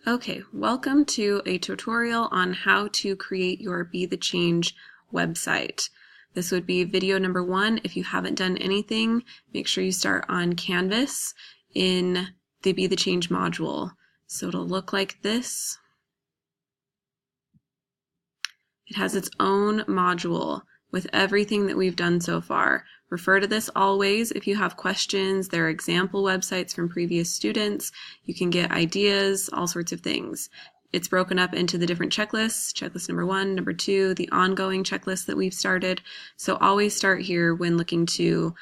Okay, welcome to a tutorial on how to create your Be the Change website. This would be video number 1. If you haven't done anything, make sure you start on Canvas in the Be the Change module. So it'll look like this. It has its own module with everything that we've done so far. Refer to this always if you have questions. There are example websites from previous students. You can get ideas, all sorts of things. It's broken up into the different checklists, checklist number 1, number 2, the ongoing checklist that we've started. So always start here when looking to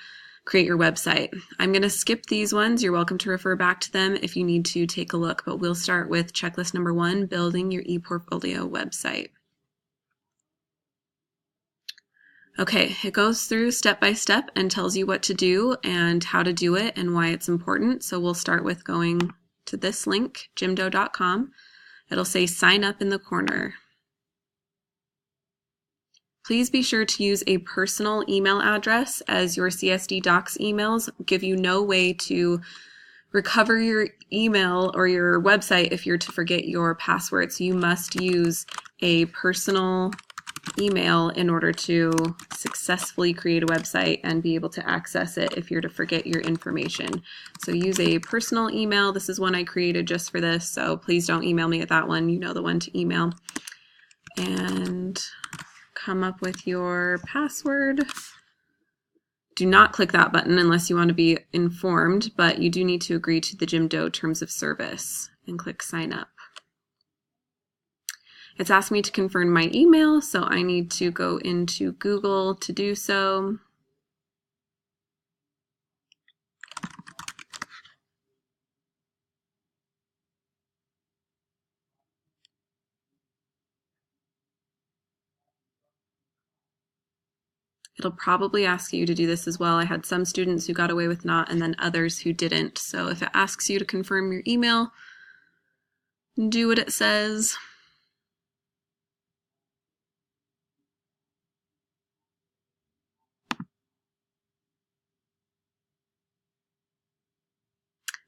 create your website. I'm going to skip these ones. You're welcome to refer back to them if you need to take a look, but we'll start with checklist number 1, building your ePortfolio website. Okay, it goes through step by step and tells you what to do and how to do it and why it's important. So we'll start with going to this link, jimdo.com. It'll say sign up in the corner. Please be sure to use a personal email address, as your CSD Docs emails give you no way to recover your email or your website if you're to forget your password. So you must use a personal email in order to successfully create a website and be able to access it if you're to forget your information. So use a personal email. This is one I created just for this, so please don't email me at that one. You know the one to email. And come up with your password. Do not click that button unless you want to be informed, but you do need to agree to the Jimdo terms of service and click sign up. It's asked me to confirm my email, so I need to go into Google to do so. It'll probably ask you to do this as well. I had some students who got away with not and then others who didn't. So if it asks you to confirm your email, do what it says.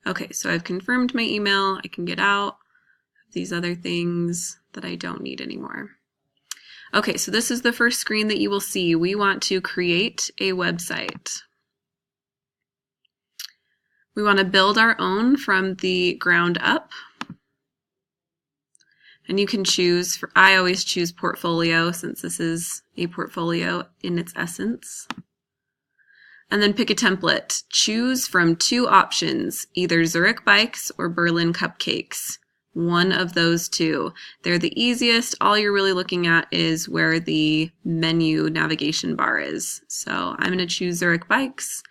Okay, so I've confirmed my email. I can get out of these other things that I don't need anymore. Okay, so this is the first screen that you will see. We want to create a website. We want to build our own from the ground up. And you can choose, I always choose portfolio since this is a portfolio in its essence. And then pick a template. Choose from 2 options, either Zurich bikes or Berlin cupcakes. One of those 2. They're the easiest. All you're really looking at is where the menu navigation bar is. So I'm going to choose Zurich bikes.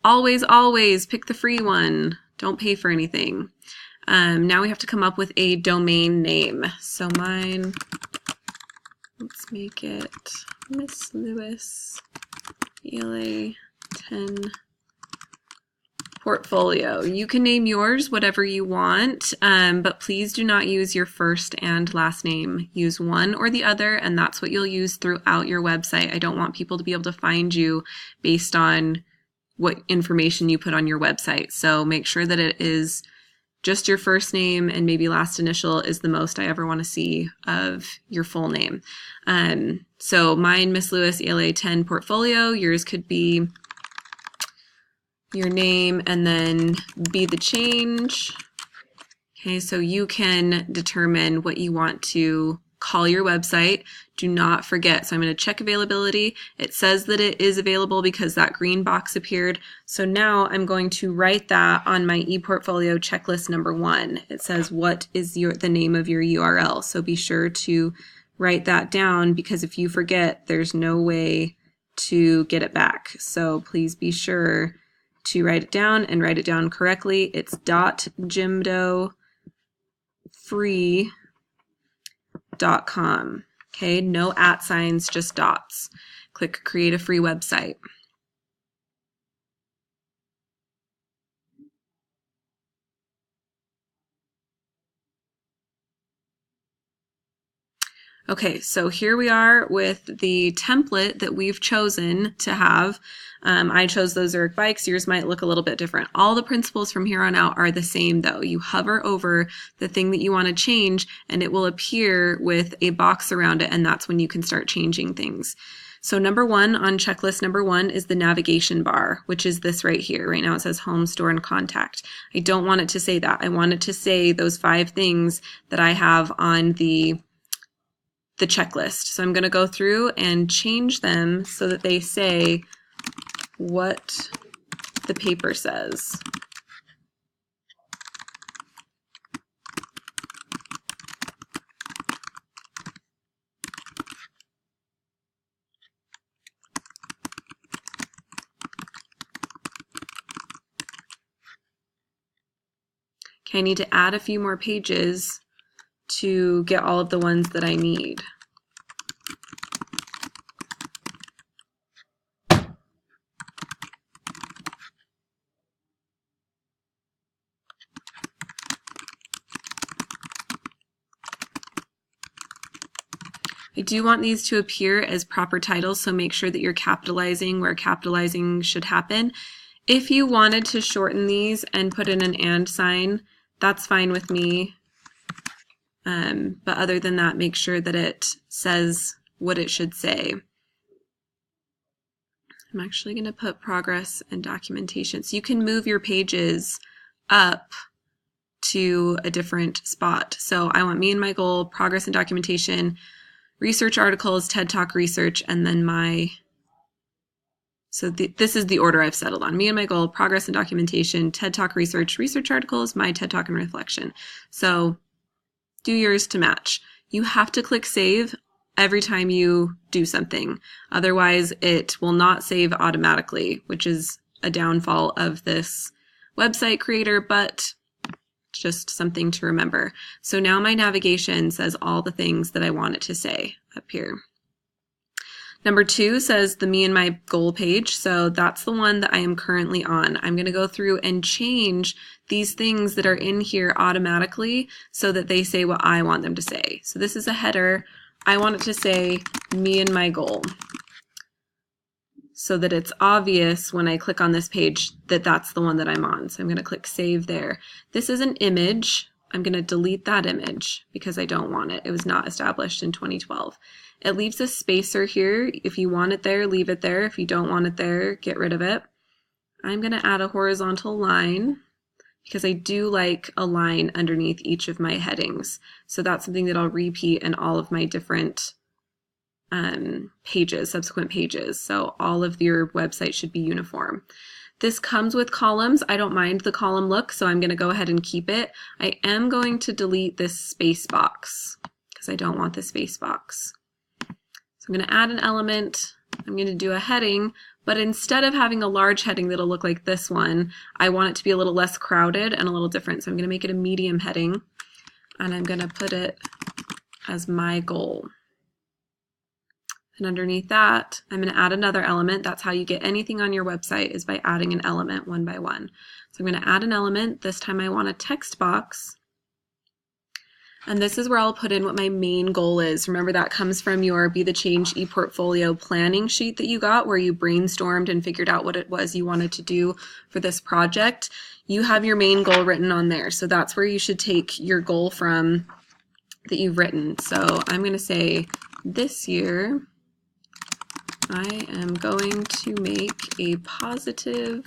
Always, always pick the free one. Don't pay for anything. Now we have to come up with a domain name. So mine, let's make it Miss Lewis ELA 10 portfolio. You can name yours whatever you want, but please do not use your first and last name. Use one or the other, and that's what you'll use throughout your website. I don't want people to be able to find you based on what information you put on your website. So make sure that it is just your first name and maybe last initial is the most I ever want to see of your full name. So mine, Miss Lewis ELA 10 portfolio. Yours could be your name and then Be the Change. Okay, so you can determine what you want to call your website. Do not forget. So I'm going to check availability. It says that it is available because that green box appeared. So now I'm going to write that on my ePortfolio checklist number 1. It says what is the name of your URL. So be sure to write that down because if you forget, there's no way to get it back. So please be sure to write it down and write it down correctly. It's .jimdofree.com. Okay, no @ signs, just dots. Click create a free website. Okay, so here we are with the template that we've chosen to have. I chose those Zurich bikes. Yours might look a little bit different. All the principles from here on out are the same though. You hover over the thing that you want to change and it will appear with a box around it, and that's when you can start changing things. So number one on checklist number one is the navigation bar, which is this right here. Right now it says home, store, and contact. I don't want it to say that. I want it to say those 5 things that I have on the checklist. So I'm going to go through and change them so that they say what the paper says. Okay, I need to add a few more pages to get all of the ones that I need. I do want these to appear as proper titles, so make sure that you're capitalizing where capitalizing should happen. If you wanted to shorten these and put in an and sign, that's fine with me. But other than that, make sure that it says what it should say. I'm actually going to put progress and documentation. So you can move your pages up to a different spot. So I want me and my goal, progress and documentation, research articles, TED Talk research, and then this is the order I've settled on. Me and my goal, progress and documentation, TED Talk research, research articles, my TED Talk and reflection. So do yours to match. You have to click save every time you do something. Otherwise, it will not save automatically, which is a downfall of this website creator, but just something to remember. So now my navigation says all the things that I want it to say up here. Number 2 says the me and my goal page. So that's the one that I am currently on. I'm going to go through and change these things that are in here automatically so that they say what I want them to say. So this is a header. I want it to say me and my goal, so that it's obvious when I click on this page that that's the one that I'm on. So I'm going to click save there. This is an image. I'm going to delete that image because I don't want it. It was not established in 2012. It leaves a spacer here. If you want it there, leave it there. If you don't want it there, get rid of it. I'm going to add a horizontal line because I do like a line underneath each of my headings. So that's something that I'll repeat in all of my different pages, subsequent pages. So all of your website should be uniform. This comes with columns. I don't mind the column look, so I'm going to go ahead and keep it. I am going to delete this space box because I don't want the space box. So I'm going to add an element. I'm going to do a heading, but instead of having a large heading that'll look like this one, I want it to be a little less crowded and a little different. So I'm going to make it a medium heading, and I'm going to put it as my goal. And underneath that, I'm going to add another element. That's how you get anything on your website, is by adding an element one by one. So I'm going to add an element. This time I want a text box. And this is where I'll put in what my main goal is. Remember, that comes from your Be the Change ePortfolio planning sheet that you got, where you brainstormed and figured out what it was you wanted to do for this project. You have your main goal written on there. So that's where you should take your goal from that you've written. So I'm going to say this year, I am going to make a positive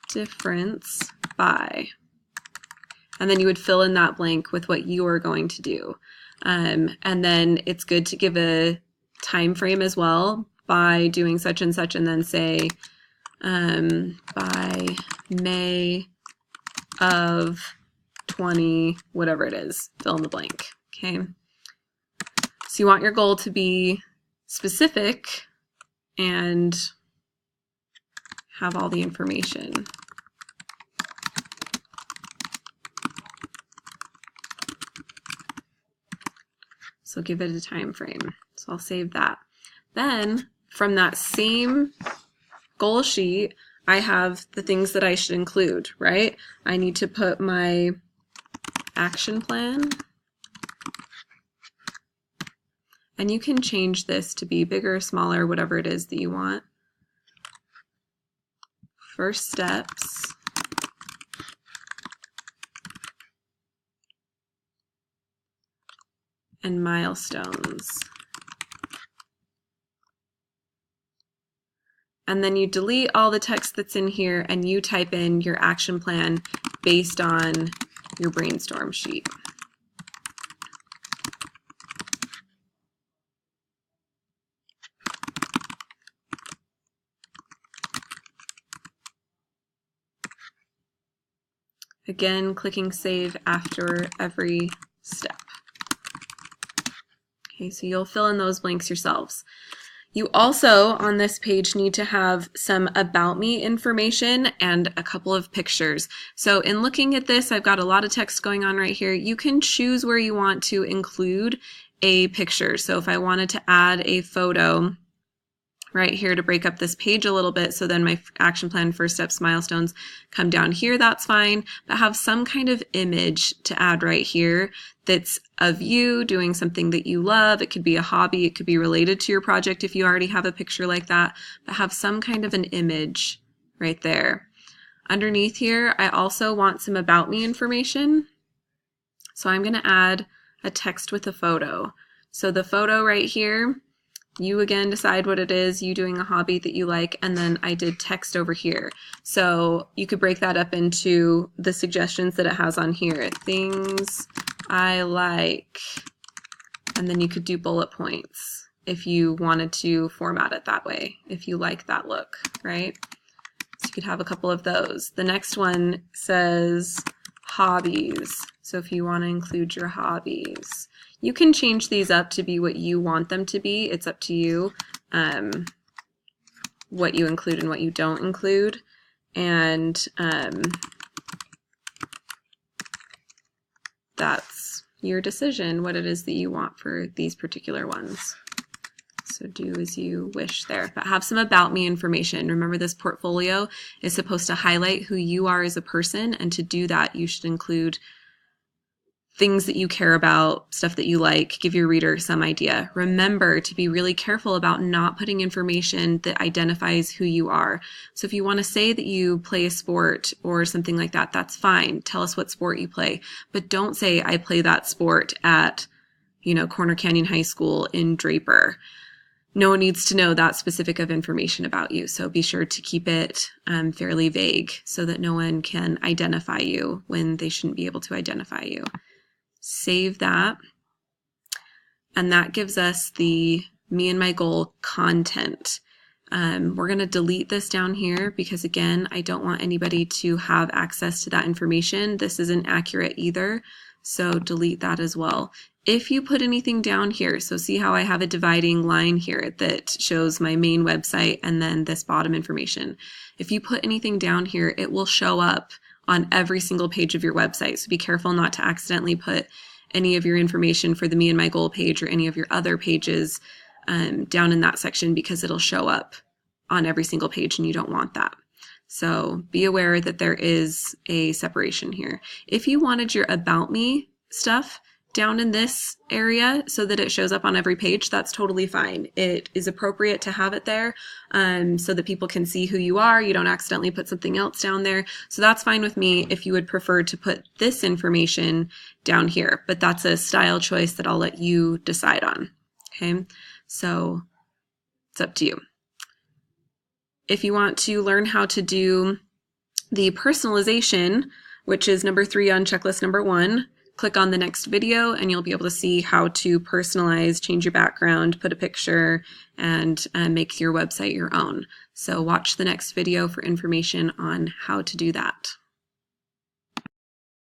difference by, and then you would fill in that blank with what you are going to do. And then it's good to give a time frame as well by doing such and such, and then say by May of 20, whatever it is, fill in the blank. Okay. So you want your goal to be specific and have all the information. So give it a time frame. So I'll save that. Then from that same goal sheet, I have the things that I should include, right? I need to put my action plan. And you can change this to be bigger, smaller, whatever it is that you want. First steps. And milestones. And then you delete all the text that's in here and you type in your action plan based on your brainstorm sheet. Again, clicking save after every step. Okay, so you'll fill in those blanks yourselves. You also, on this page, need to have some about me information and a couple of pictures. So in looking at this, I've got a lot of text going on right here. You can choose where you want to include a picture. So if I wanted to add a photo right here to break up this page a little bit, so then my action plan, first steps, milestones come down here, that's fine, but have some kind of image to add right here that's of you doing something that you love. It could be a hobby, it could be related to your project if you already have a picture like that, but have some kind of an image right there. Underneath here, I also want some about me information. So I'm going to add a text with a photo. So the photo right here, you again decide what it is, you doing a hobby that you like, and then I did text over here. So you could break that up into the suggestions that it has on here. Things I like, and then you could do bullet points if you wanted to format it that way, if you like that look, right? So you could have a couple of those. The next one says hobbies. So if you want to include your hobbies, you can change these up to be what you want them to be. It's up to you what you include and what you don't include. And that's your decision, what it is that you want for these particular ones. So do as you wish there, but have some about me information. Remember, this portfolio is supposed to highlight who you are as a person, and to do that, you should include things that you care about, stuff that you like, give your reader some idea. Remember to be really careful about not putting information that identifies who you are. So if you want to say that you play a sport or something like that, that's fine. Tell us what sport you play, but don't say I play that sport at, Corner Canyon High School in Draper. No one needs to know that specific of information about you. So be sure to keep it fairly vague so that no one can identify you when they shouldn't be able to identify you. Save that, and that gives us the me and my goal content. We're going to delete this down here because, again, I don't want anybody to have access to that information. This isn't accurate either, so delete that as well. If you put anything down here, so see how I have a dividing line here that shows my main website and then this bottom information. If you put anything down here, it will show up on every single page of your website. So be careful not to accidentally put any of your information for the Me and My Goal page or any of your other pages down in that section, because it'll show up on every single page and you don't want that. So be aware that there is a separation here. If you wanted your About Me stuff down in this area so that it shows up on every page, that's totally fine. It is appropriate to have it there so that people can see who you are. You don't accidentally put something else down there. So that's fine with me if you would prefer to put this information down here, but that's a style choice that I'll let you decide on. Okay, so it's up to you. If you want to learn how to do the personalization, which is number 3 on checklist number 1, click on the next video and you'll be able to see how to personalize, change your background, put a picture, and make your website your own. So watch the next video for information on how to do that.